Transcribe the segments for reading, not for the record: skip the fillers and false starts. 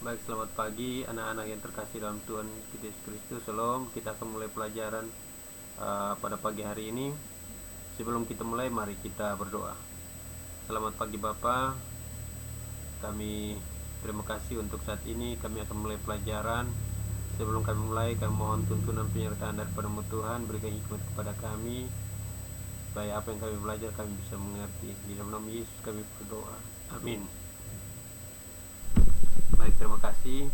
Baik, selamat pagi anak-anak yang terkasih dalam Tuhan Yesus Kristus. Shalom. Kita akan mulai pelajaran pada pagi hari ini. Sebelum kita mulai, mari kita berdoa. Selamat pagi Bapak. Kami terima kasih untuk saat ini. Kami akan mulai pelajaran. Sebelum kami mulai, kami mohon tuntunan penyertaan daripada-Mu Tuhan. Berikan hikmat kepada kami, supaya apa yang kami belajar kami bisa mengerti. Di dalam nama Yesus kami berdoa. Amin. Baik, terima kasih.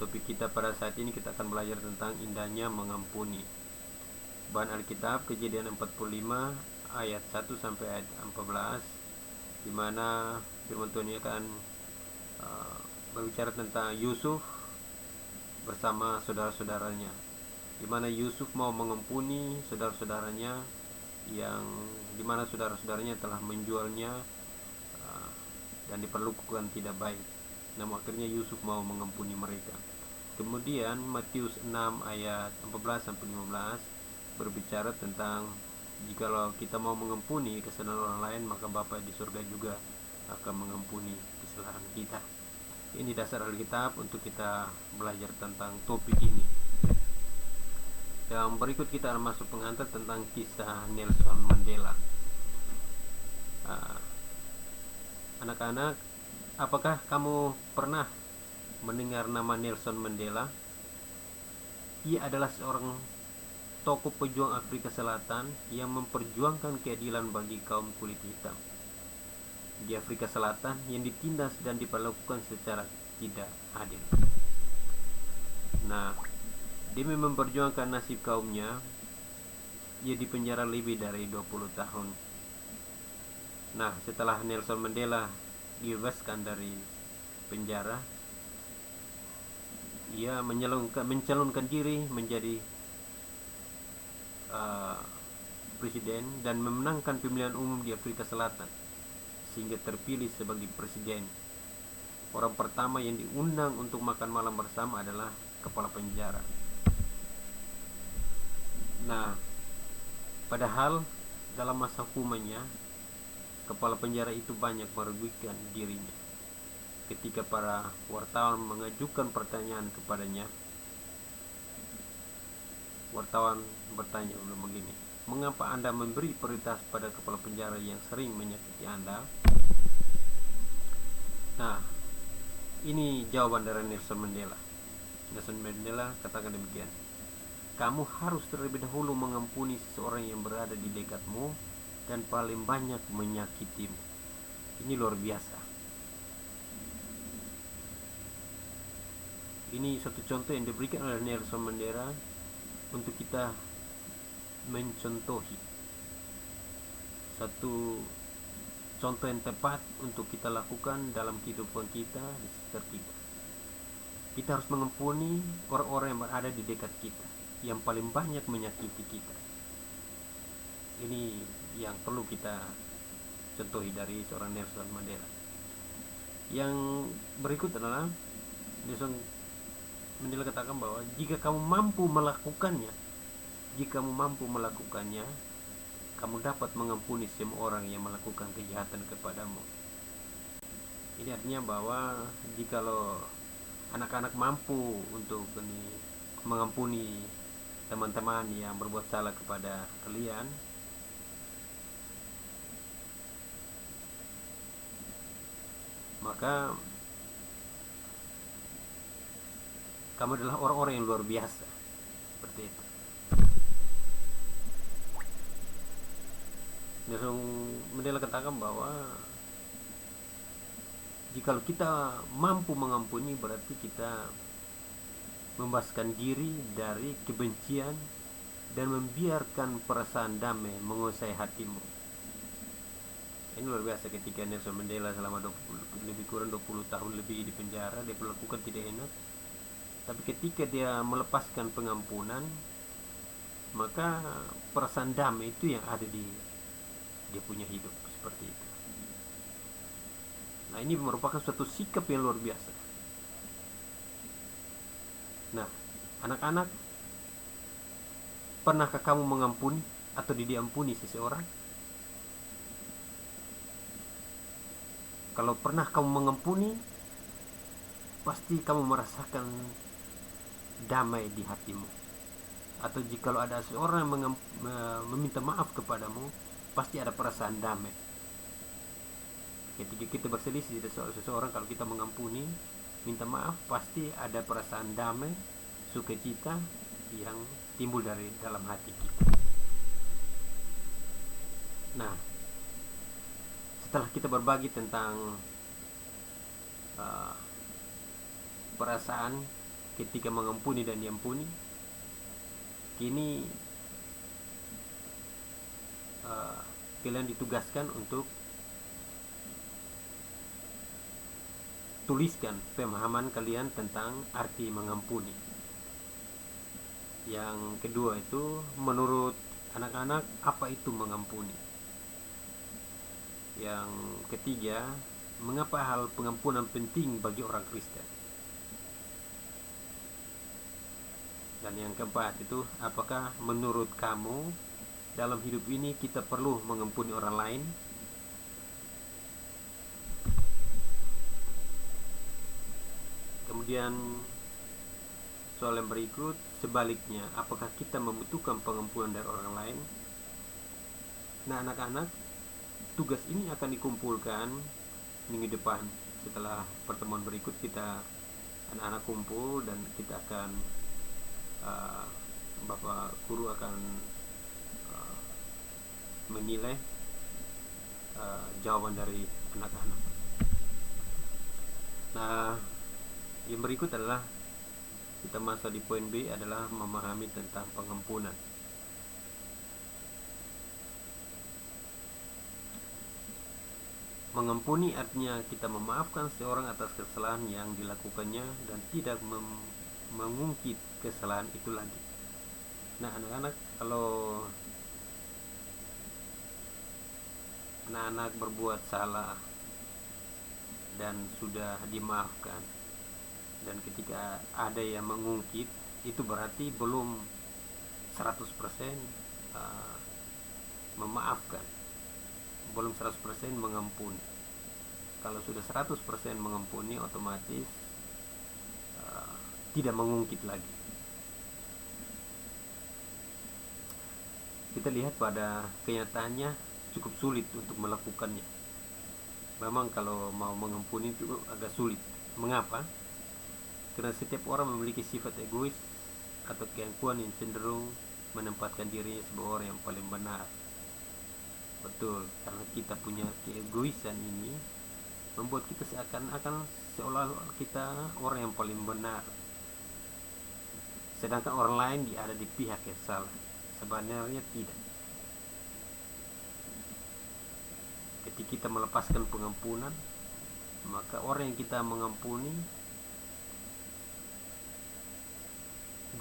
Topik kita pada saat ini, kita akan belajar tentang indahnya mengampuni. Bahan Alkitab Kejadian 45 ayat 1 sampai ayat 14, di mana firman Tuhan ini akan berbicara tentang Yusuf bersama saudara-saudaranya, di mana Yusuf mau mengampuni saudara-saudaranya, yang di mana saudara-saudaranya telah menjualnya dan diperlakukan tidak baik. Namun akhirnya Yusuf mau mengampuni mereka. Kemudian Matius 6 ayat 14 sampai 15 berbicara tentang jikalau kita mau mengampuni kesalahan orang lain, maka Bapa di surga juga akan mengampuni kesalahan kita. Ini dasar Alkitab untuk kita belajar tentang topik ini. Yang berikut kita masuk pengantar tentang kisah Nelson Mandela. Anak-anak, apakah kamu pernah mendengar nama Nelson Mandela? Ia adalah seorang tokoh pejuang Afrika Selatan yang memperjuangkan keadilan bagi kaum kulit hitam di Afrika Selatan yang ditindas dan diperlakukan secara tidak adil. Nah, demi memperjuangkan nasib kaumnya, ia dipenjara lebih dari 20 tahun. Nah, setelah Nelson Mandela dibebaskan dari penjara, ia mencalonkan diri menjadi presiden dan memenangkan pemilihan umum di Afrika Selatan, sehingga terpilih sebagai presiden. Orang pertama yang diundang untuk makan malam bersama adalah kepala penjara. Nah, padahal dalam masa hukumannya, kepala penjara itu banyak merugikan dirinya. Ketika para wartawan mengajukan pertanyaan kepadanya, wartawan bertanya begini, mengapa Anda memberi prioritas pada kepala penjara yang sering menyakiti Anda? Nah, ini jawaban dari Nelson Mandela. Nelson Mandela katakan demikian, kamu harus terlebih dahulu mengampuni seseorang yang berada di dekatmu dan paling banyak menyakitimu. Ini luar biasa. Ini satu contoh yang diberikan oleh Nelson Mandela untuk kita mencontohi, satu contoh yang tepat untuk kita lakukan dalam kehidupan kita di sekitar kita. Kita harus mengampuni orang-orang yang berada di dekat kita, yang paling banyak menyakiti kita. Ini yang perlu kita contohi dari seorang Nelson Mandela. Yang berikut adalah Nelson Mandela katakan bahwa jika kamu mampu melakukannya, kamu dapat mengampuni semua orang yang melakukan kejahatan kepadamu. Ini artinya bahwa jikalau anak-anak mampu untuk mengampuni teman-teman yang berbuat salah kepada kalian, maka kamu adalah orang-orang yang luar biasa. Seperti itu. Nelson Mandela katakan bahwa jika kita mampu mengampuni, berarti kita membebaskan diri dari kebencian dan membiarkan perasaan damai menguasai hatimu. Ini luar biasa. Ketika Nelson Mandela selama lebih kurang 20 tahun lebih di penjara, dia diperlakukan tidak enak, tapi ketika dia melepaskan pengampunan, maka perasaan damai itu yang ada di dia punya hidup. Seperti itu. Nah, ini merupakan suatu sikap yang luar biasa. Nah, anak-anak, pernahkah kamu mengampuni atau diampuni seseorang? Kalau pernah kamu mengampuni, pasti kamu merasakan damai di hatimu. Atau jika ada seorang yang meminta maaf kepadamu, pasti ada perasaan damai. Ketika kita berselisih dengan seseorang, kalau kita mengampuni, minta maaf, pasti ada perasaan damai, sukacita yang timbul dari dalam hati kita. Nah, setelah kita berbagi tentang perasaan ketika mengampuni dan diampuni, kini kalian ditugaskan untuk tuliskan pemahaman kalian tentang arti mengampuni. Yang kedua itu, menurut anak-anak, apa itu mengampuni? Yang ketiga, mengapa hal pengampunan penting bagi orang Kristen? Dan yang keempat itu, apakah menurut kamu dalam hidup ini kita perlu mengampuni orang lain? Kemudian soal yang berikut, sebaliknya, apakah kita membutuhkan pengampunan dari orang lain? Nah, anak-anak, tugas ini akan dikumpulkan minggu depan. Setelah pertemuan berikut, kita anak-anak kumpul dan kita akan Bapak guru akan menilai jawaban dari anak-anak. Nah, yang berikut adalah kita masuk di poin B, adalah memahami tentang pengampunan. Mengampuni artinya kita memaafkan seorang atas kesalahan yang dilakukannya dan tidak mengungkit kesalahan itu lagi. Nah, anak-anak, kalau anak-anak berbuat salah dan sudah dimaafkan, dan ketika ada yang mengungkit, itu berarti belum 100% memaafkan, belum 100% mengampuni. Kalau sudah 100% mengampuni, otomatis tidak mengungkit lagi. Kita lihat pada kenyataannya cukup sulit untuk melakukannya. Memang kalau mau mengampuni itu agak sulit. Mengapa? Karena setiap orang memiliki sifat egois atau keangkuhan yang cenderung menempatkan dirinya sebagai orang yang paling benar. Betul, karena kita punya keegoisan ini membuat kita seakan-akan seolah-olah kita orang yang paling benar, sedangkan orang lain ada di pihak yang salah. Sebenarnya tidak. Ketika kita melepaskan pengampunan, maka orang yang kita mengampuni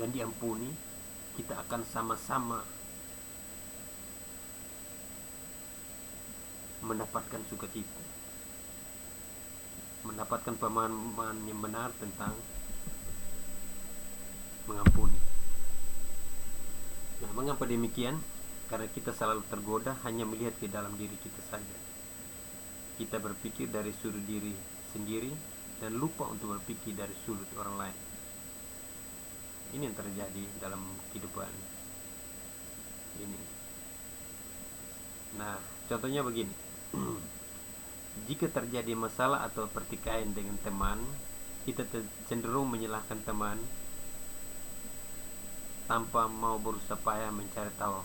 dan diampuni, kita akan sama-sama mendapatkan sukacita, mendapatkan pemahaman yang benar tentang mengampuni. Nah, mengapa demikian? Karena kita selalu tergoda hanya melihat ke dalam diri kita saja. Kita berpikir dari sudut diri sendiri dan lupa untuk berpikir dari sudut orang lain. Ini yang terjadi dalam kehidupan ini. Nah, contohnya begini. Jika terjadi masalah atau pertikaian dengan teman, kita cenderung menyalahkan teman tanpa mau berusaha payah mencari tahu.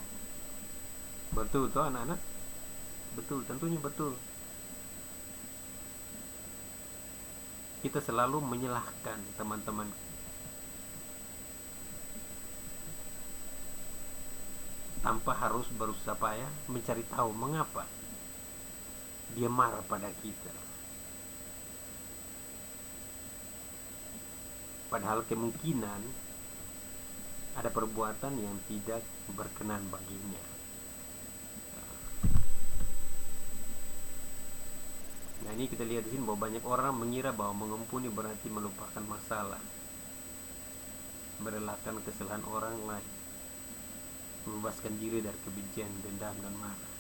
Betul tuh anak-anak? Betul, tentunya betul. Kita selalu menyalahkan teman-teman tanpa harus berusaha payah mencari tahu mengapa dia marah pada kita. Padahal kemungkinan ada perbuatan yang tidak berkenan baginya. Nah, ini kita lihat di sini bahwa banyak orang mengira bahwa mengampuni berarti melupakan masalah, merelakan kesalahan orang lain, membebaskan diri dari kebencian, dendam, dan marah.